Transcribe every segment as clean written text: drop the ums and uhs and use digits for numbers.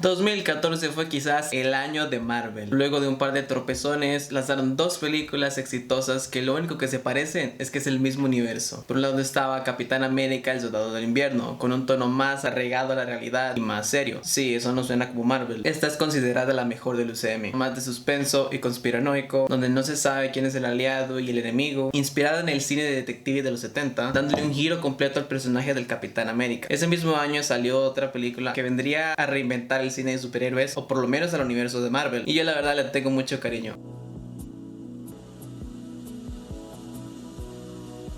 2014 fue quizás el año de Marvel. Luego de un par de tropezones, lanzaron dos películas exitosas que lo único que se parecen es que es el mismo universo. Por un lado estaba Capitán América, el Soldado del Invierno, con un tono más arraigado a la realidad y más serio. Sí, eso no suena como Marvel. Esta es considerada la mejor del UCM, más de suspenso y conspiranoico, donde no se sabe quién es el aliado y el enemigo, inspirada en el cine de detective de los 70, dándole un giro completo al personaje del Capitán América. Ese mismo año salió otra película que vendría a reinventar el cine de superhéroes, o por lo menos al universo de Marvel, y yo la verdad le tengo mucho cariño.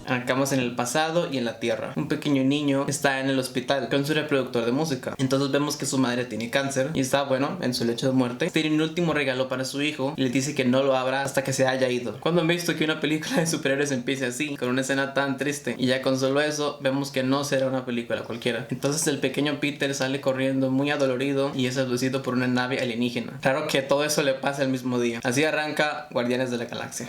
Arrancamos en el pasado y en la tierra. Un pequeño niño está en el hospital con su reproductor de música. Entonces vemos que su madre tiene cáncer y está, bueno, en su lecho de muerte. Tiene un último regalo para su hijo y le dice que no lo abra hasta que se haya ido. ¿Cuándo han visto que una película de superhéroes empiece así, con una escena tan triste? Y ya con solo eso vemos que no será una película cualquiera. Entonces el pequeño Peter sale corriendo muy adolorido y es abducido por una nave alienígena. Claro que todo eso le pasa el mismo día. Así arranca Guardianes de la Galaxia.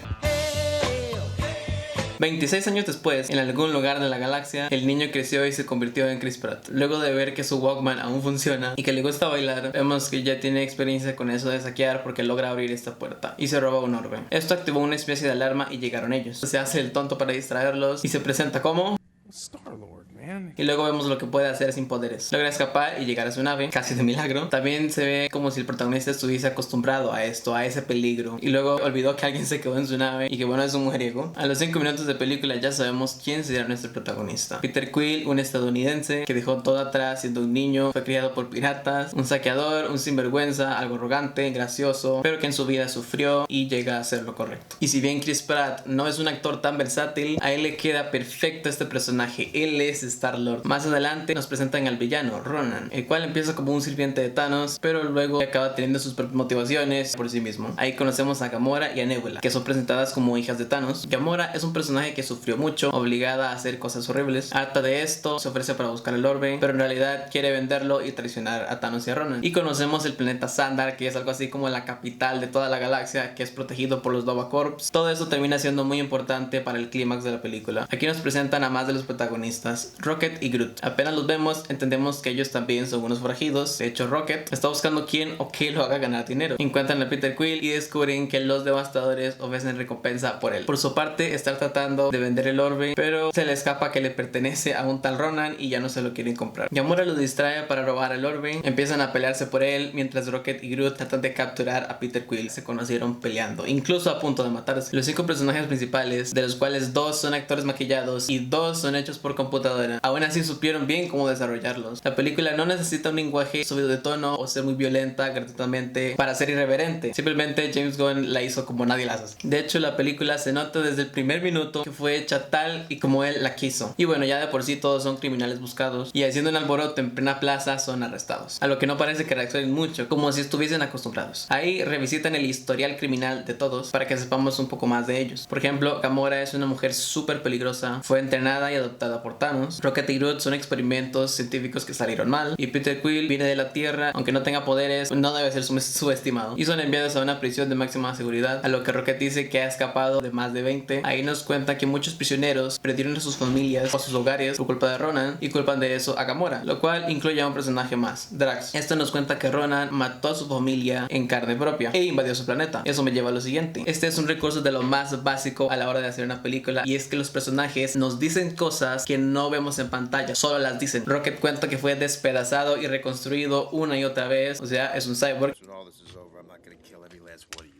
26 años después, en algún lugar de la galaxia, el niño creció y se convirtió en Chris Pratt. Luego de ver que su Walkman aún funciona y que le gusta bailar, vemos que ya tiene experiencia con eso de saquear porque logra abrir esta puerta y se roba un orbe. Esto activó una especie de alarma y llegaron ellos. Se hace el tonto para distraerlos y se presenta como Star-Lord, man. Y luego vemos lo que puede hacer sin poderes. Logra escapar y llegar a su nave, casi de milagro. También se ve como si el protagonista estuviese acostumbrado a esto, a ese peligro. Y luego olvidó que alguien se quedó en su nave y que bueno, es un mujeriego. A los 5 minutos de película ya sabemos quién será nuestro protagonista. Peter Quill, un estadounidense que dejó todo atrás siendo un niño, fue criado por piratas, un saqueador, un sinvergüenza, algo arrogante, gracioso, pero que en su vida sufrió y llega a hacer lo correcto. Y si bien Chris Pratt no es un actor tan versátil, a él le queda perfecto este personaje. Él es Star-Lord. Más adelante nos presentan al villano, Ronan, el cual empieza como un sirviente de Thanos, pero luego acaba teniendo sus propias motivaciones por sí mismo. Ahí conocemos a Gamora y a Nebula, que son presentadas como hijas de Thanos. Gamora es un personaje que sufrió mucho, obligada a hacer cosas horribles. Harta de esto, se ofrece para buscar el orbe, pero en realidad quiere venderlo y traicionar a Thanos y a Ronan. Y conocemos el planeta Xandar, que es algo así como la capital de toda la galaxia, que es protegido por los Nova Corps. Todo eso termina siendo muy importante para el clímax de la película. Aquí nos presentan a más de los protagonistas, Rocket y Groot. Apenas los vemos, entendemos que ellos también son unos forajidos. De hecho, Rocket está buscando quién o qué lo haga ganar dinero. Encuentran a Peter Quill y descubren que los devastadores ofrecen recompensa por él. Por su parte, está tratando de vender el orbe, pero se le escapa que le pertenece a un tal Ronan y ya no se lo quieren comprar. Gamora lo distrae para robar el orbe. Empiezan a pelearse por él, mientras Rocket y Groot tratan de capturar a Peter Quill. Se conocieron peleando, incluso a punto de matarse. Los 5 personajes principales, de los cuales 2 son actores maquillados y 2 son hechos por computadora, aún así supieron bien cómo desarrollarlos. La película no necesita un lenguaje subido de tono o ser muy violenta gratuitamente para ser irreverente. Simplemente James Gunn la hizo como nadie la hace. De hecho, la película se nota desde el primer minuto que fue hecha tal y como él la quiso. Y bueno, ya de por sí todos son criminales buscados y haciendo un alboroto en plena plaza son arrestados. A lo que no parece que reaccionen mucho, como si estuviesen acostumbrados. Ahí revisitan el historial criminal de todos para que sepamos un poco más de ellos. Por ejemplo, Gamora es una mujer súper peligrosa, fue entrenada y adoptada por Thanos. Rocket y Groot son experimentos científicos que salieron mal. Y Peter Quill viene de la Tierra, aunque no tenga poderes, no debe ser subestimado. Y son enviados a una prisión de máxima seguridad, a lo que Rocket dice que ha escapado de más de 20. Ahí nos cuenta que muchos prisioneros perdieron a sus familias o sus hogares por culpa de Ronan y culpan de eso a Gamora, lo cual incluye a un personaje más, Drax. Esto nos cuenta que Ronan mató a su familia en carne propia e invadió su planeta. Eso me lleva a lo siguiente. Este es un recurso de lo más básico a la hora de hacer una película, y es que los personajes nos dicen cosas que no vemos en pantalla, solo las dicen. Rocket cuenta que fue despedazado y reconstruido una y otra vez, o sea, es un cyborg.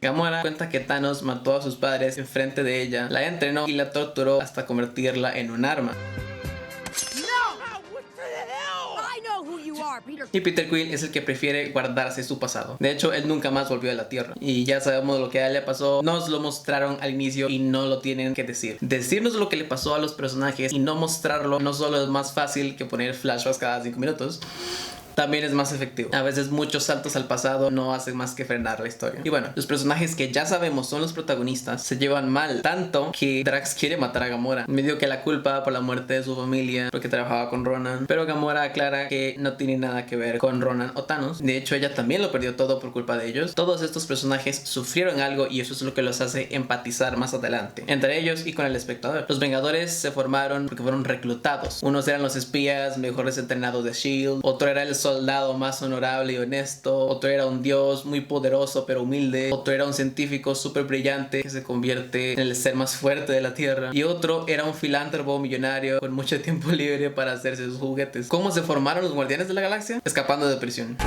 Gamora cuenta que Thanos mató a sus padres enfrente de ella, la entrenó y la torturó hasta convertirla en un arma. Y Peter Quill es el que prefiere guardarse su pasado. De hecho, él nunca más volvió a la Tierra. Y ya sabemos lo que a él le pasó. Nos lo mostraron al inicio y no lo tienen que decir. Decirnos lo que le pasó a los personajes y no mostrarlo no solo es más fácil que poner flashbacks cada 5 minutos, también es más efectivo. A veces muchos saltos al pasado no hacen más que frenar la historia. Y bueno, los personajes que ya sabemos son los protagonistas se llevan mal, tanto que Drax quiere matar a Gamora. Medio que la culpa por la muerte de su familia porque trabajaba con Ronan, pero Gamora aclara que no tiene nada que ver con Ronan o Thanos. De hecho, ella también lo perdió todo por culpa de ellos. Todos estos personajes sufrieron algo y eso es lo que los hace empatizar más adelante entre ellos y con el espectador. Los Vengadores se formaron porque fueron reclutados. Unos eran los espías mejores entrenados de S.H.I.E.L.D., otro era el soldado más honorable y honesto, otro era un dios muy poderoso pero humilde, otro era un científico súper brillante que se convierte en el ser más fuerte de la tierra, y otro era un filántropo millonario con mucho tiempo libre para hacerse sus juguetes. ¿Cómo se formaron los Guardianes de la Galaxia? Escapando de prisión.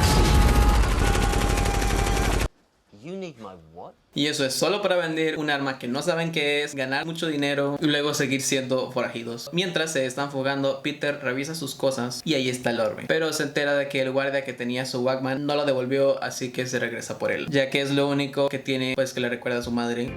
Y eso es solo para vender un arma que no saben qué es, ganar mucho dinero y luego seguir siendo forajidos. Mientras se están fugando, Peter revisa sus cosas y ahí está el orbe, pero se entera de que el guardia que tenía su Walkman no lo devolvió, así que se regresa por él, ya que es lo único que tiene, pues, que le recuerda a su madre.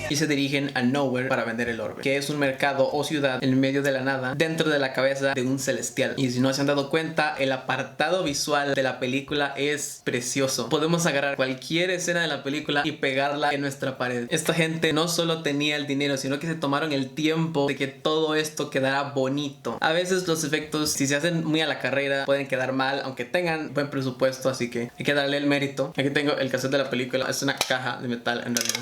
Y se dirigen a Nowhere para vender el orbe, que es un mercado o ciudad en medio de la nada dentro de la cabeza de un celestial. Y si no se han dado cuenta, el apartado visual de la película es precioso. Podemos agarrar cualquier escena de la película y pegarla en nuestra pared. Esta gente no solo tenía el dinero, sino que se tomaron el tiempo de que todo esto quedara bonito. A veces los efectos, si se hacen muy a la carrera, pueden quedar mal, aunque tengan buen presupuesto, así que hay que darle el mérito. Aquí tengo el cassette de la película, es una caja de metal en realidad.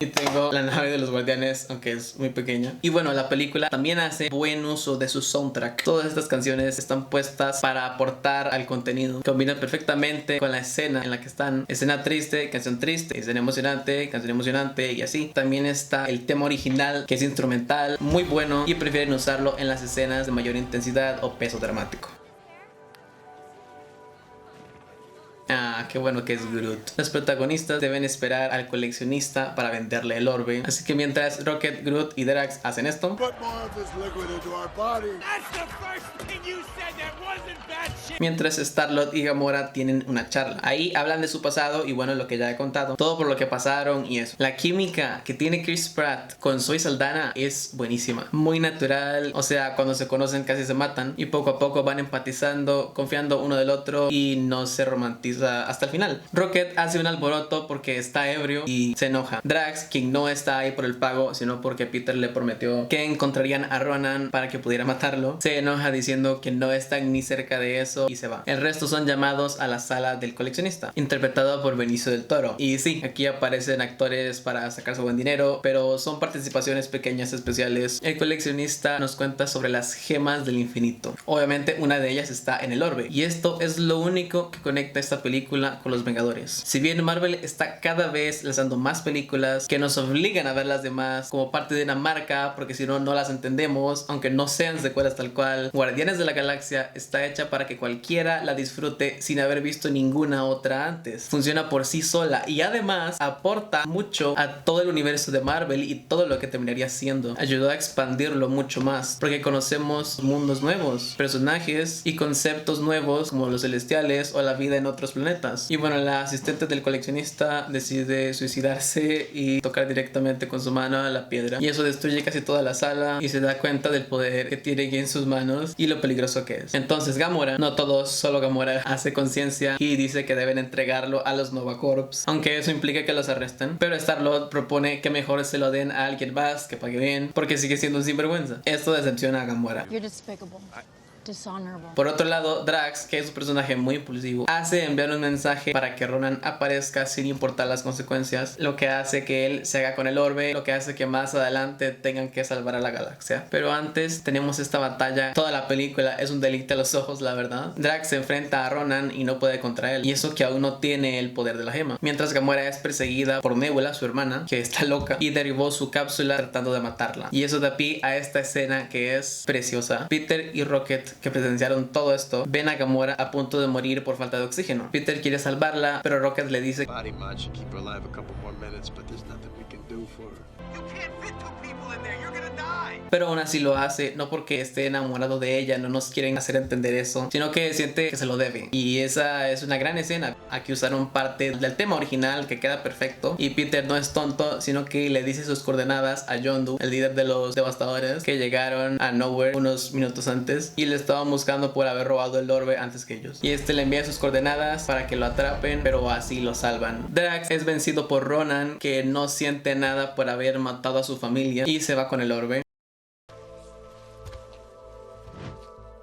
Y tengo la nave de los guardianes, aunque es muy pequeña. Y bueno, la película también hace buen uso de su soundtrack. Todas estas canciones están puestas para aportar al contenido. Combinan perfectamente con la escena en la que están. Escena triste, escena emocionante y así. También está el tema original, que es instrumental, muy bueno, y prefieren usarlo en las escenas de mayor intensidad o peso dramático. Ah, qué bueno que es Groot. Los protagonistas deben esperar al coleccionista para venderle el orbe. Así que mientras Rocket, Groot y Drax hacen esto, mientras Star-Lord y Gamora tienen una charla. Ahí hablan de su pasado y bueno, lo que ya he contado, todo por lo que pasaron y eso. La química que tiene Chris Pratt con Zoe Saldana es buenísima, muy natural. O sea, cuando se conocen casi se matan y poco a poco van empatizando, confiando uno del otro y no se romantiza hasta el final. Rocket hace un alboroto porque está ebrio y se enoja. Drax, quien no está ahí por el pago, sino porque Peter le prometió que encontrarían a Ronan para que pudiera matarlo, se enoja diciendo que no están ni cerca de eso y se va. El resto son llamados a la sala del coleccionista, interpretado por Benicio del Toro. Y sí, aquí aparecen actores para sacarse buen dinero, pero son participaciones pequeñas especiales. El coleccionista nos cuenta sobre las gemas del infinito. Obviamente una de ellas está en el orbe, y esto es lo único que conecta esta película con los Vengadores. Si bien Marvel está cada vez lanzando más películas que nos obligan a ver las demás como parte de una marca, porque si no, no las entendemos, aunque no sean secuelas tal cual, Guardianes de la Galaxia está hecha para que cualquiera la disfrute sin haber visto ninguna otra antes. Funciona por sí sola y además aporta mucho a todo el universo de Marvel y todo lo que terminaría siendo. Ayudó a expandirlo mucho más, porque conocemos mundos nuevos, personajes y conceptos nuevos como los celestiales o la vida en otros planetas. Y bueno, la asistente del coleccionista decide suicidarse y tocar directamente con su mano a la piedra, y eso destruye casi toda la sala y se da cuenta del poder que tiene en sus manos y lo peligroso que es. Entonces Gamora, no todos, solo Gamora, hace conciencia y dice que deben entregarlo a los Nova Corps, aunque eso implica que los arresten. Pero Star-Lord propone que mejor se lo den a alguien más que pague bien, porque sigue siendo un sinvergüenza. Esto decepciona a Gamora. Por otro lado, Drax, que es un personaje muy impulsivo, hace enviar un mensaje para que Ronan aparezca sin importar las consecuencias, lo que hace que él se haga con el orbe, lo que hace que más adelante tengan que salvar a la galaxia. Pero antes tenemos esta batalla. Toda la película es un deleite a los ojos, la verdad. Drax se enfrenta a Ronan y no puede contra él, y eso que aún no tiene el poder de la gema, mientras Gamora es perseguida por Nebula, su hermana, que está loca y derribó su cápsula tratando de matarla. Y eso da pie a esta escena que es preciosa. Peter y Rocket, que presenciaron todo esto, ven a Gamora a punto de morir por falta de oxígeno. Peter quiere salvarla, pero Rocket le dice pero aún así lo hace, no porque esté enamorado de ella, no nos quieren hacer entender eso, sino que siente que se lo debe. Y esa es una gran escena. Aquí usaron parte del tema original que queda perfecto, y Peter no es tonto, sino que le dice sus coordenadas a Yondu, el líder de los devastadores, que llegaron a Nowhere unos minutos antes y le estaban buscando por haber robado el orbe antes que ellos. Y este le envía sus coordenadas para que lo atrapen, pero así lo salvan. Drax es vencido por Ronan, que no siente nada por haber matado a su familia, y se va con el orbe.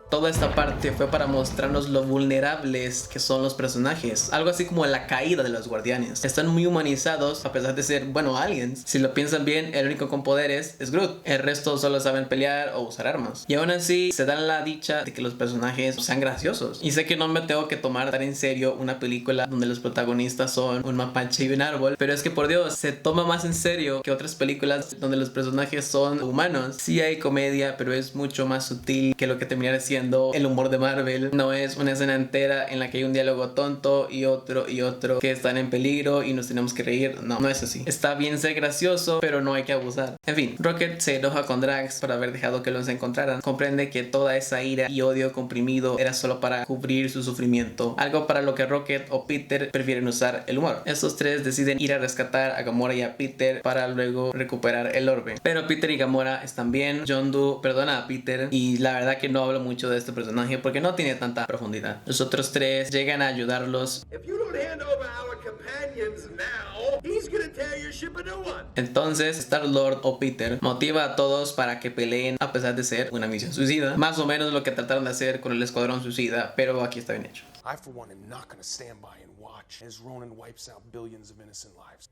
Toda esta parte fue para mostrarnos lo vulnerables que son los personajes, algo así como la caída de los guardianes. Están muy humanizados a pesar de ser, bueno, aliens. Si lo piensan bien, el único con poderes es Groot, el resto solo saben pelear o usar armas. Y aún así se dan la dicha de que los personajes sean graciosos. Y sé que no me tengo que tomar tan en serio una película donde los protagonistas son un mapache y un árbol, pero es que por Dios, se toma más en serio que otras películas donde los personajes son humanos. Sí hay comedia, pero es mucho más sutil que lo que terminaría siendo el humor de Marvel. No es una escena entera en la que hay un diálogo tonto y otro que están en peligro y nos tenemos que reír. No, no es así. Está bien ser gracioso, pero no hay que abusar. En fin, Rocket se enoja con Drax por haber dejado que los encontraran. Comprende que toda esa ira y odio comprimido era solo para cubrir su sufrimiento, algo para lo que Rocket o Peter prefieren usar el humor. Estos tres deciden ir a rescatar a Gamora y a Peter para luego recuperar el orbe. Pero Peter y Gamora están bien. Yondu perdona a Peter y la verdad que no hablo mucho de este personaje porque no tiene tanta profundidad. Los otros tres llegan a ayudarlos. Entonces Star-Lord o Peter motiva a todos para que peleen a pesar de ser una misión suicida. Más o menos lo que trataron de hacer con el Escuadrón Suicida, pero aquí está bien hecho.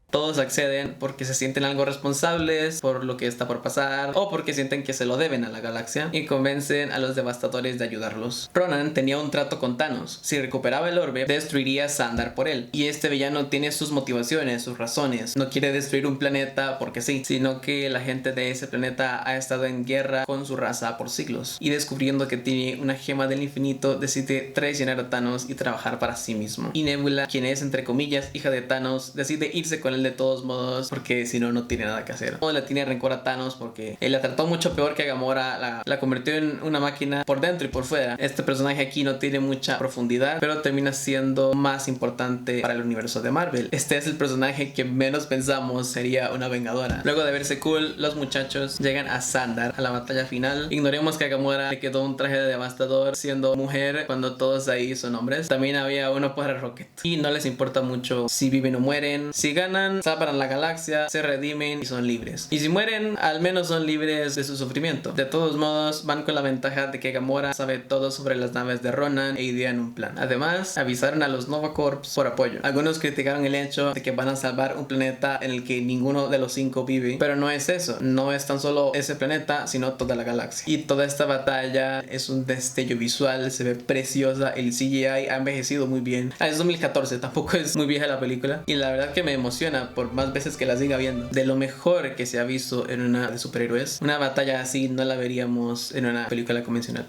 Todos acceden porque se sienten algo responsables por lo que está por pasar o porque sienten que se lo deben a la galaxia y convencen a los devastadores de ayudarlos. Ronan tenía un trato con Thanos. Si recuperaba el orbe, destruiría Sandar por él. Y este villano tiene sus motivaciones, sus razones. No quiere destruir un planeta porque sí, sino que la gente de ese planeta ha estado en guerra con su raza por siglos. Y descubriendo que tiene una gema del infinito, decide traicionar a Thanos y trabajar para sí mismo. Y Nebula, quien es entre comillas hija de Thanos, decide irse con él de todos modos porque si no, no tiene nada que hacer. No le tiene rencor a Thanos porque él la trató mucho peor que a Gamora, la convirtió en una máquina por dentro y por fuera. Este personaje aquí no tiene mucha profundidad, pero termina siendo más importante para el universo de Marvel. Este es el personaje que menos pensamos sería una vengadora. Luego de verse cool, los muchachos llegan a Sandar, a la batalla final. Ignoremos que a Gamora le quedó un traje de devastador siendo mujer cuando todos ahí son hombres. También había uno para Rocket. Y no les importa mucho si viven o mueren. Si ganan, salvan la galaxia, se redimen y son libres. Y si mueren, al menos son libres de su sufrimiento. De todos modos, van con la ventaja de que Gamora sabe todo sobre las naves de Ronan e idean un plan. Además, avisaron a los Nova Corps por apoyo. Algunos criticaron el hecho de que van a salvar un planeta en el que ninguno de los 5 vive, pero no es eso. No es tan solo ese planeta, sino toda la galaxia. Y toda esta batalla es un destello visual, se ve preciosa, el CGI ha envejecido muy bien. Es 2014, tampoco es muy vieja la película y la verdad que me emociona por más veces que la siga viendo. De lo mejor que se ha visto en una de superhéroes. Una batalla así no la veríamos en una película convencional.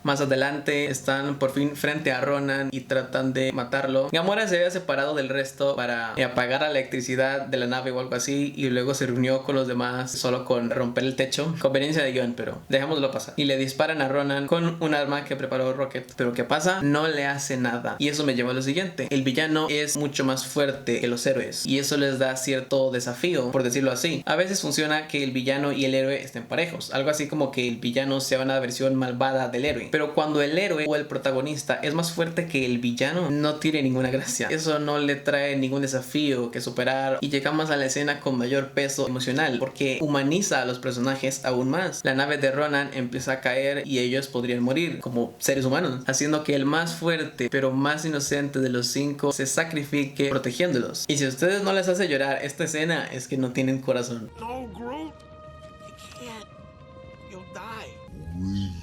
Más adelante están por fin frente a Ronan y tratan de matarlo. Gamora se había separado del resto para apagar la electricidad de la nave o algo así y luego se reunió con los demás solo con romper el techo. Conveniencia de guión, pero dejémoslo pasar. Y le disparan a Ronan con un arma que preparó Rocket. Pero ¿qué pasa? No le hace nada. Y eso me lleva a lo siguiente. El villano es mucho más fuerte que los héroes y eso les da cierto desafío, por decirlo así. A veces funciona que el villano y el héroe estén parejos. Algo así como que el villano sea una versión malvada del héroe. Pero cuando el héroe o el protagonista es más fuerte que el villano, no tiene ninguna gracia. Eso no le trae ningún desafío que superar y llegamos a la escena con mayor peso emocional porque humaniza a los personajes aún más. La nave de Ronan empieza a caer y ellos podrían morir como seres humanos, haciendo que el más fuerte pero más inocente de los 5 se sacrifique protegiéndolos. Y si a ustedes no les hace llorar esta escena, es que no tienen corazón. No, Groot. You can't. You'll die.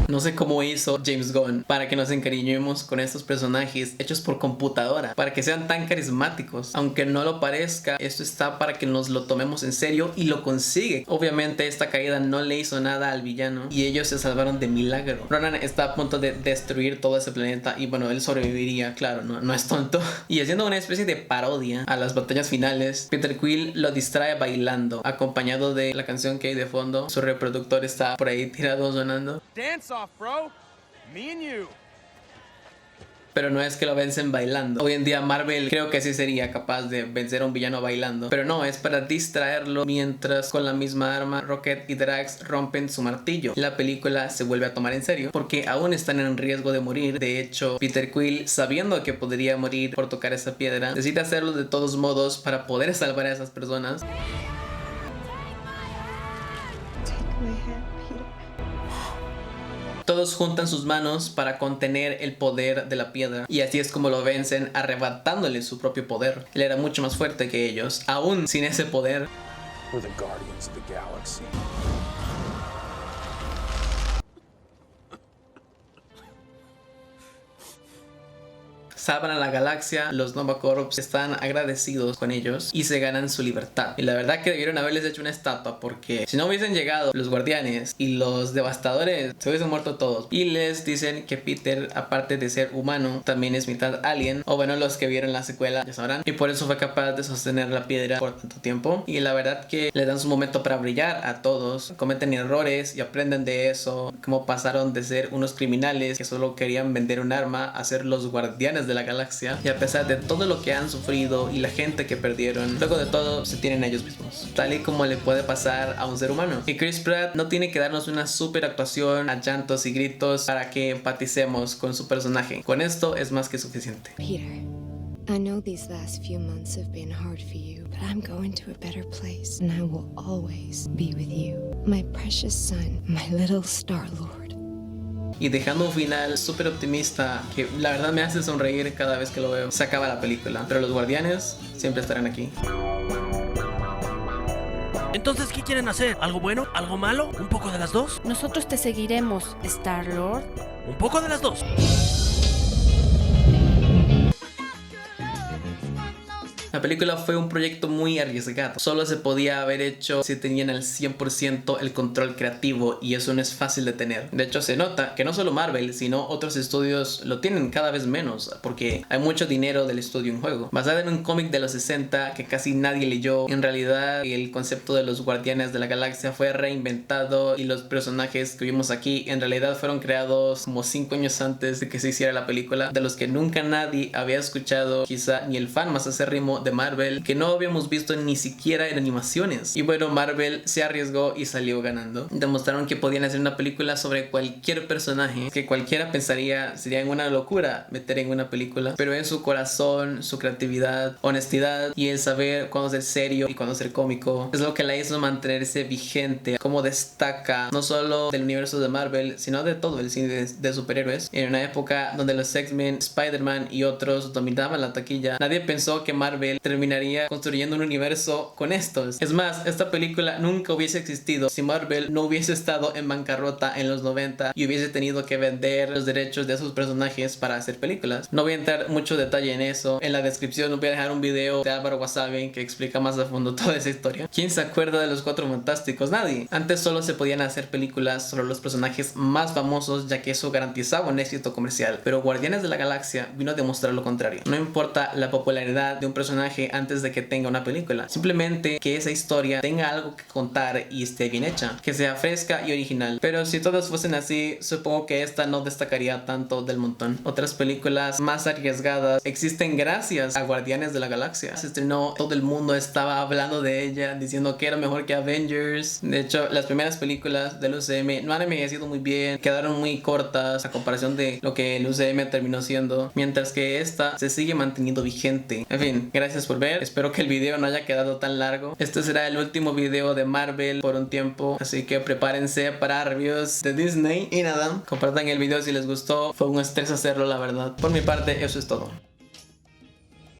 No sé cómo hizo James Gunn para que nos encariñemos con estos personajes hechos por computadora, para que sean tan carismáticos. Aunque no lo parezca, esto está para que nos lo tomemos en serio y lo consigue. Obviamente esta caída no le hizo nada al villano y ellos se salvaron de milagro. Ronan está a punto de destruir todo ese planeta y bueno, él sobreviviría, claro, no es tonto. Y haciendo una especie de parodia a las batallas finales, Peter Quill lo distrae bailando, acompañado de la canción que hay de fondo. Su reproductor está por ahí tirado sonando. Dance off, bro. Me and you. pero no es que lo vencen bailando. Hoy en día Marvel creo que sí sería capaz de vencer a un villano bailando, pero no, es para distraerlo mientras con la misma arma Rocket y Drax rompen su martillo. La película se vuelve a tomar en serio porque aún están en riesgo de morir. De hecho, Peter Quill, sabiendo que podría morir por tocar esa piedra, necesita hacerlo de todos modos para poder salvar a esas personas. Todos juntan sus manos para contener el poder de la piedra y así es como lo vencen, arrebatándole su propio poder. Él era mucho más fuerte que ellos, aún sin ese poder. We're the Guardians of the Galaxy. Salvan a la galaxia, los Nova Corps están agradecidos con ellos y se ganan su libertad. Y la verdad que debieron haberles hecho una estatua, porque si no hubiesen llegado los guardianes y los devastadores, se hubiesen muerto todos. Y les dicen que Peter, aparte de ser humano, también es mitad alien, o bueno, los que vieron la secuela ya sabrán, y por eso fue capaz de sostener la piedra por tanto tiempo. Y la verdad que les dan su momento para brillar a todos, cometen errores y aprenden de eso, como pasaron de ser unos criminales que solo querían vender un arma a ser los guardianes de la galaxia, y a pesar de todo lo que han sufrido y la gente que perdieron, luego de todo se tienen a ellos mismos, tal y como le puede pasar a un ser humano. Y Chris Pratt no tiene que darnos una super actuación a llantos y gritos para que empaticemos con su personaje. Con esto es más que suficiente. Peter, I know these last few months have been hard for you, but I'm going to a better place, and I will always be with you, my precious son, my little Star-Lord. Y dejando un final súper optimista que la verdad me hace sonreír cada vez que lo veo. Se acaba la película, pero los guardianes siempre estarán aquí. Entonces, ¿qué quieren hacer? ¿Algo bueno? ¿Algo malo? ¿Un poco de las dos? Nosotros te seguiremos, Star-Lord. Un poco de las dos. La película fue un proyecto muy arriesgado. Solo se podía haber hecho si tenían al 100% el control creativo, y eso no es fácil de tener. De hecho, se nota que no solo Marvel, sino otros estudios lo tienen cada vez menos, porque hay mucho dinero del estudio en juego. Basada en un cómic de los 60 que casi nadie leyó, en realidad el concepto de los Guardianes de la Galaxia fue reinventado, y los personajes que vimos aquí en realidad fueron creados como 5 años antes de que se hiciera la película, de los que nunca nadie había escuchado, quizá ni el fan más acérrimo de Marvel, que no habíamos visto ni siquiera en animaciones. Y bueno, Marvel se arriesgó y salió ganando. Demostraron que podían hacer una película sobre cualquier personaje que cualquiera pensaría sería una locura meter en una película, pero en su corazón, su creatividad, honestidad y el saber cuándo ser serio y cuándo ser cómico es lo que la hizo mantenerse vigente, como destaca no solo del universo de Marvel, sino de todo el cine de superhéroes. En una época donde los X-Men, Spider-Man y otros dominaban la taquilla, nadie pensó que Marvel terminaría construyendo un universo con estos. Es más, esta película nunca hubiese existido si Marvel no hubiese estado en bancarrota en los 90 y hubiese tenido que vender los derechos de sus personajes para hacer películas. No voy a entrar mucho detalle en eso. En la descripción voy a dejar un video de Álvaro Wasabi que explica más a fondo toda esa historia. ¿Quién se acuerda de los Cuatro Fantásticos? Nadie. Antes solo se podían hacer películas sobre los personajes más famosos, ya que eso garantizaba un éxito comercial, pero Guardianes de la Galaxia vino a demostrar lo contrario. No importa la popularidad de un personaje antes de que tenga una película, simplemente que esa historia tenga algo que contar y esté bien hecha, que sea fresca y original. Pero si todas fuesen así, supongo que esta no destacaría tanto del montón. Otras películas más arriesgadas existen gracias a Guardianes de la Galaxia. Se estrenó, todo el mundo estaba hablando de ella, diciendo que era mejor que Avengers. De hecho, las primeras películas del UCM no han envejecido muy bien, quedaron muy cortas a comparación de lo que el UCM terminó siendo, mientras que esta se sigue manteniendo vigente. En fin, gracias por ver, espero que el video no haya quedado tan largo. Este será el último video de Marvel por un tiempo, así que prepárense para reviews de Disney. Y nada, compartan el video si les gustó, fue un estrés hacerlo la verdad. Por mi parte, eso es todo.